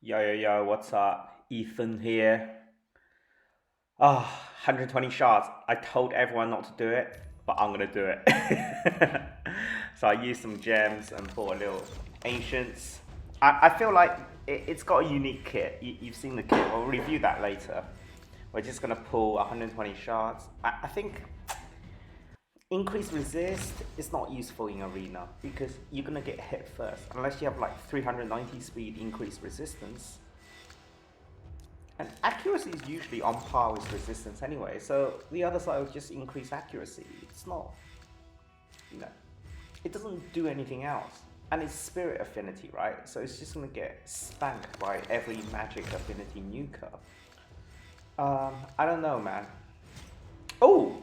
Yo, yo, yo, what's up? Ethan here. 120 shots. I told everyone not to do it, but I'm gonna do it. So I used some gems and bought a little ancients. I feel like it's got a unique kit. You've seen the kit. We'll review that later. We're just gonna pull 120 shards. I think increased resist is not useful in arena because you're gonna get hit first unless you have like 390 speed increased resistance. And accuracy is usually on par with resistance anyway, so the other side will just increase accuracy. It's not, you know, it doesn't do anything else. And it's spirit affinity, right? So it's just gonna get spanked by every magic affinity nuker. I don't know, man. Oh,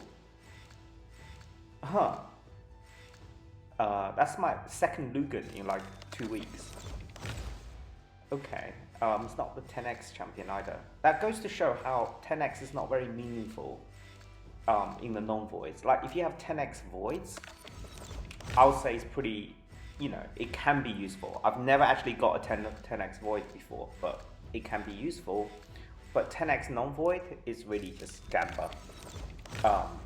huh. That's my second Lugan in like 2 weeks. Okay. It's not the 10x champion either. That goes to show how 10x is not very meaningful in the non-voids. Like if you have 10x voids, I would say it's pretty, it can be useful. I've never actually got a 10x void before, but it can be useful. But 10x non-void is really just gamba. Um,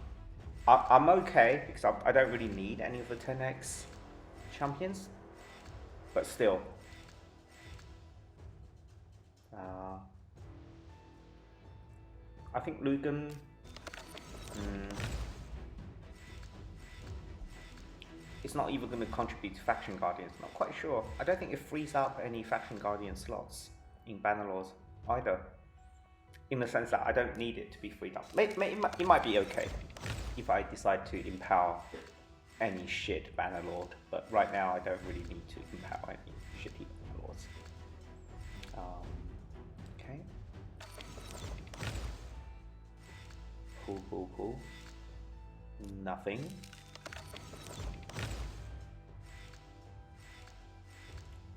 I'm okay because I don't really need any of the 10x champions, but still. Uh, I think Lugan. Mm, it's not even going to contribute to Faction Guardians. Not quite sure. I don't think it frees up any Faction Guardian slots in Bannerlords either. In the sense that I don't need it to be freed up. It might be okay if I decide to empower any shit Bannerlord, but right now I don't really need to empower any shitty Bannerlords. Um, okay. Cool. Nothing.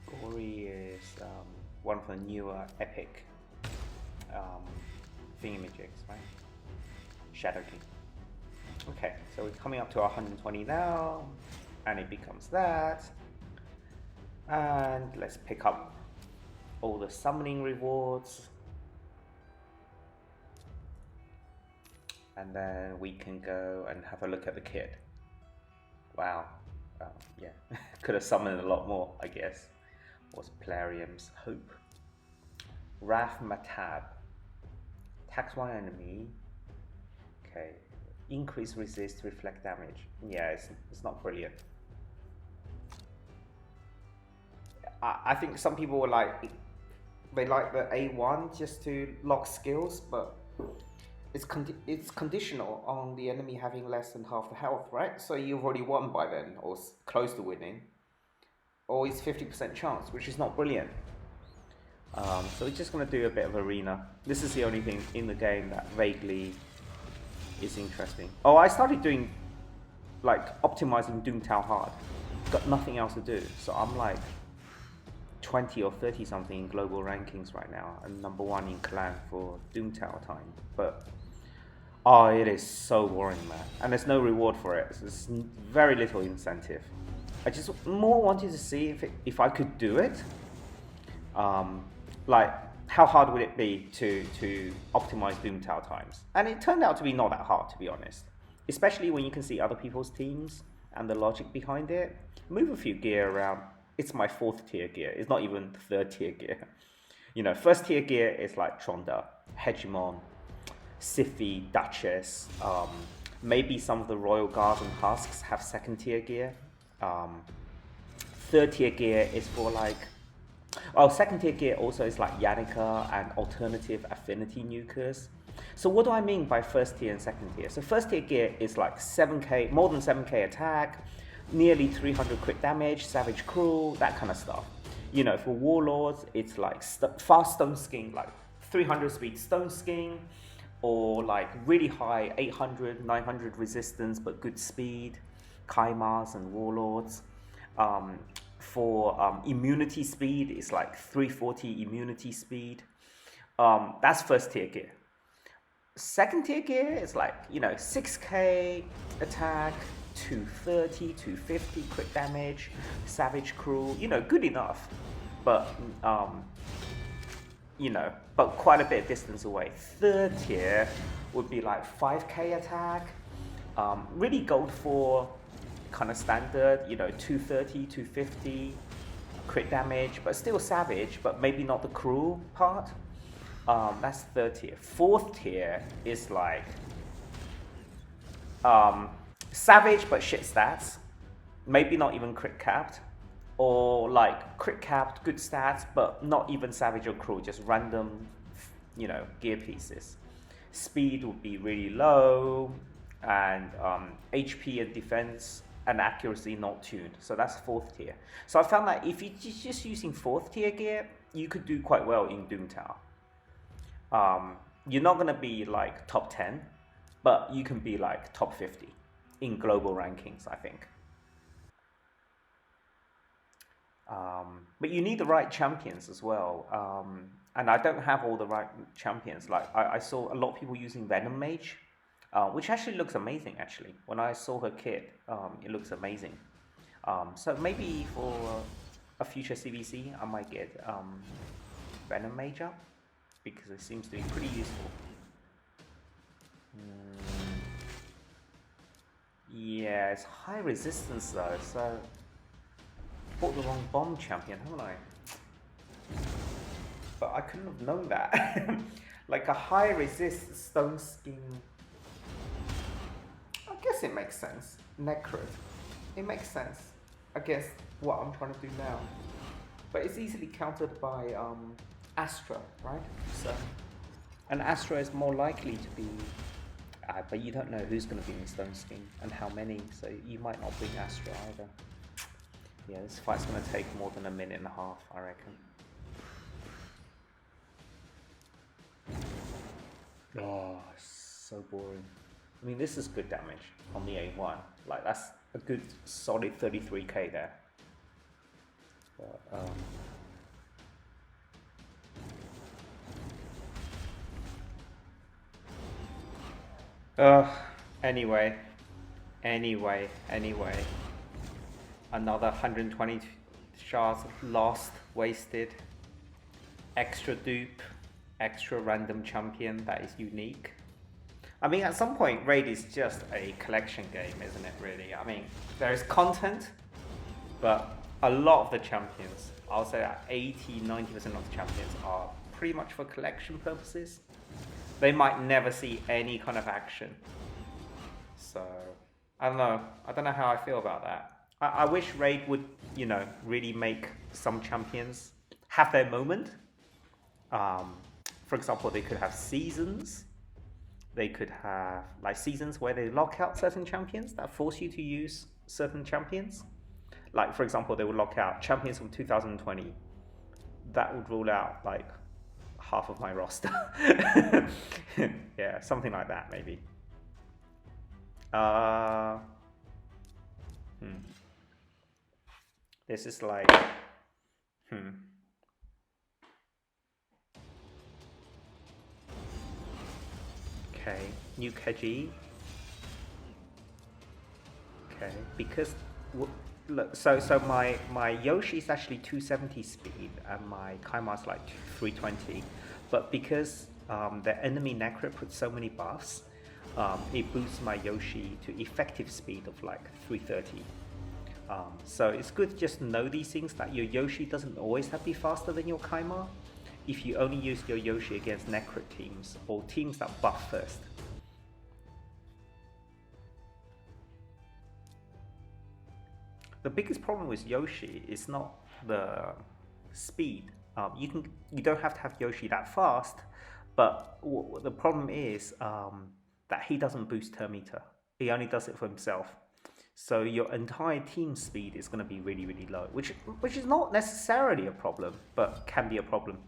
Gory is one of the newer epic thingamajigs, right? Shadow King. Okay, so we're coming up to 120 now, and it becomes that. And let's pick up all the summoning rewards. And then we can go and have a look at the kit. Wow. Yeah, could have summoned a lot more, I guess. Was Plarium's Hope. Wrath Matab. Tax one enemy. Okay. Increase resist, reflect damage. Yeah, it's not brilliant. I think some people were like, they like the A1 just to lock skills, but it's conditional on the enemy having less than half the health, right? So you've already won by then, or close to winning, or it's 50% chance, which is not brilliant. So we're just gonna do a bit of arena. This is the only thing in the game that vaguely is interesting. Oh, I started doing like optimizing Doomtown hard. Got nothing else to do, so I'm like 20 or 30 something in global rankings right now, and number one in clan for Doomtown time. But oh, it is so boring, man, and there's no reward for it. So there's very little incentive. I just more wanted to see if I could do it. Like how hard would it be to optimize Doomtown times? And it turned out to be not that hard, to be honest. Especially when you can see other people's teams and the logic behind it. Move a few gear around. It's my 4th tier gear. It's not even 3rd tier gear. First tier gear is like Tronda, Hegemon, Siphi, Duchess. Maybe some of the Royal Guards and Husks have 2nd tier gear. 3rd tier gear is for like, 2nd tier gear also is like Yannicka and alternative affinity nukers. So what do I mean by 1st tier and 2nd tier? So 1st tier gear is like 7k, more than 7k attack, nearly 300 crit damage, savage cruel, that kind of stuff. For warlords, it's like fast stone skin, like 300 speed stone skin, or like really high 800, 900 resistance but good speed, Kaimas and warlords. For immunity speed, it's like 340 immunity speed. That's 1st tier gear. 2nd tier gear is like 6k attack, 230, 250 crit damage, savage cruel. Good enough, but you know, but quite a bit of distance away. Third tier would be like 5k attack, really gold for kind of standard, you know, 230, 250 crit damage, but still savage, but maybe not the cruel part. That's third tier. Fourth tier is like savage but shit stats, maybe not even crit capped, or like crit capped, good stats, but not even savage or cruel, just random, you know, gear pieces. Speed would be really low, and HP and defense and accuracy not tuned. So that's fourth tier. So I found that if you're just using fourth tier gear, you could do quite well in Doom Tower. You're not gonna be like top 10, but you can be like top 50 in global rankings, I think. But you need the right champions as well. And I don't have all the right champions. Like I saw a lot of people using Venom Mage, which actually looks amazing. Actually, when I saw her kit, it looks amazing. So maybe for a future CVC, I might get Venom Mage up because it seems to be pretty useful. Yeah, it's high resistance though, so bought the wrong bomb champion, haven't I? But I couldn't have known that. Like a high resist stone skin. I guess it makes sense. Necrot. It makes sense. I guess what I'm trying to do now. But it's easily countered by Astra, right? So, and Astra is more likely to be. But you don't know who's going to be in Stone Skin and how many, so you might not bring Astra either. Yeah, this fight's going to take more than a minute and a half, I reckon. Oh, so boring. I mean, this is good damage on the A1. Like, that's a good solid 33k there. But, anyway. Another 120 shards lost, wasted. Extra dupe, extra random champion that is unique. I mean, at some point, Raid is just a collection game, isn't it, really? I mean, there is content, but a lot of the champions, I'll say that 80-90% of the champions are pretty much for collection purposes. They might never see any kind of action. So, I don't know how I feel about that. I wish Raid would, you know, really make some champions have their moment. For example, they could have seasons. They could have like seasons where they lock out certain champions that force you to use certain champions. Like, for example, they would lock out champions from 2020. That would rule out like half of my roster. Yeah, something like that maybe. This is like Okay, new Keji. Okay, because look, so my Yoshi is actually 270 speed and my Kaima's like 320, but because the enemy Necro puts so many buffs, it boosts my Yoshi to effective speed of like 330. So it's good to just know these things, that your Yoshi doesn't always have to be faster than your Kaima if you only use your Yoshi against Necro teams or teams that buff first. The biggest problem with Yoshi is not the speed. You don't have to have Yoshi that fast, but the problem is that he doesn't boost turn meter. He only does it for himself. So your entire team speed is going to be really, really low, which is not necessarily a problem, but can be a problem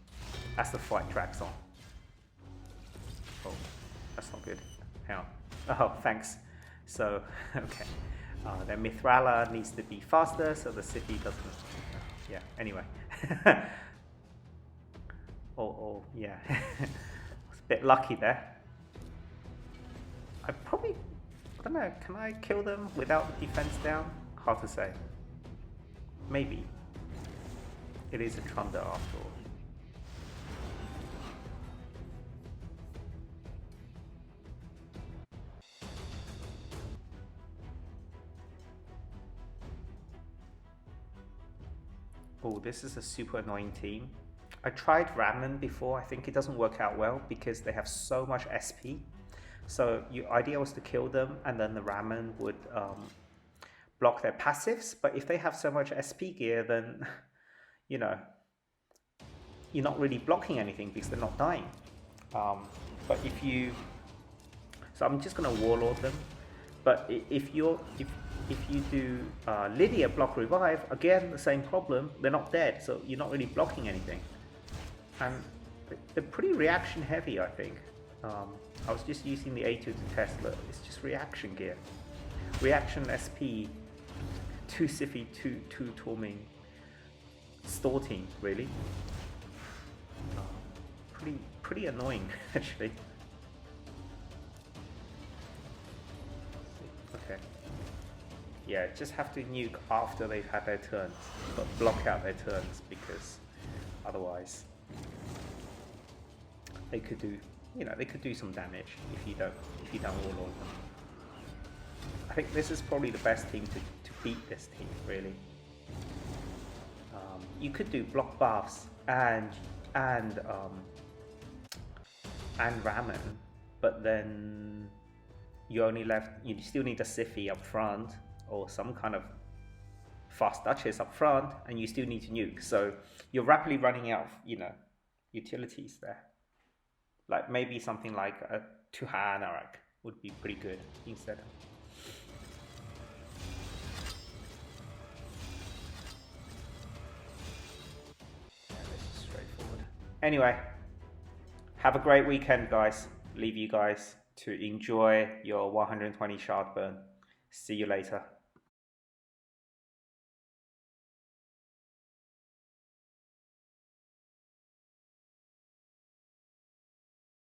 as the fight drags on. Oh, that's not good. Hang on. Oh, thanks. So, okay. Then Mithrala needs to be faster, so the city doesn't. Yeah. Anyway. Yeah. It's a bit lucky there. I don't know, can I kill them without the defense down? Hard to say. Maybe. It is a Trunda after all. this is a super annoying team. I tried Ramen before. I think it doesn't work out well because they have so much SP. So your idea was to kill them, and then the Ramen would block their passives. But if they have so much SP gear, then you know you're not really blocking anything because they're not dying. But if you, so I'm just gonna Warlord them. But if you do Lydia block revive, again the same problem. They're not dead, so you're not really blocking anything. And they're pretty reaction heavy, I think. I was just using the A2 to Tesla. It's just reaction gear, reaction SP, 2 Siphi, 2 Torming, Storting, really. Pretty annoying actually. Okay. Yeah, just have to nuke after they've had their turns, but block out their turns because otherwise they could do, they could do some damage if you don't Warlord them. I think this is probably the best team to beat this team, really. You could do block buffs and Ramen, but then you still need a Siphi up front or some kind of fast Duchess up front, and you still need to nuke. So you're rapidly running out of, utilities there. Like maybe something like a Tuha Anarak would be pretty good instead. Yeah, this is straightforward. Anyway, have a great weekend, guys. Leave you guys to enjoy your 120 shard burn. See you later.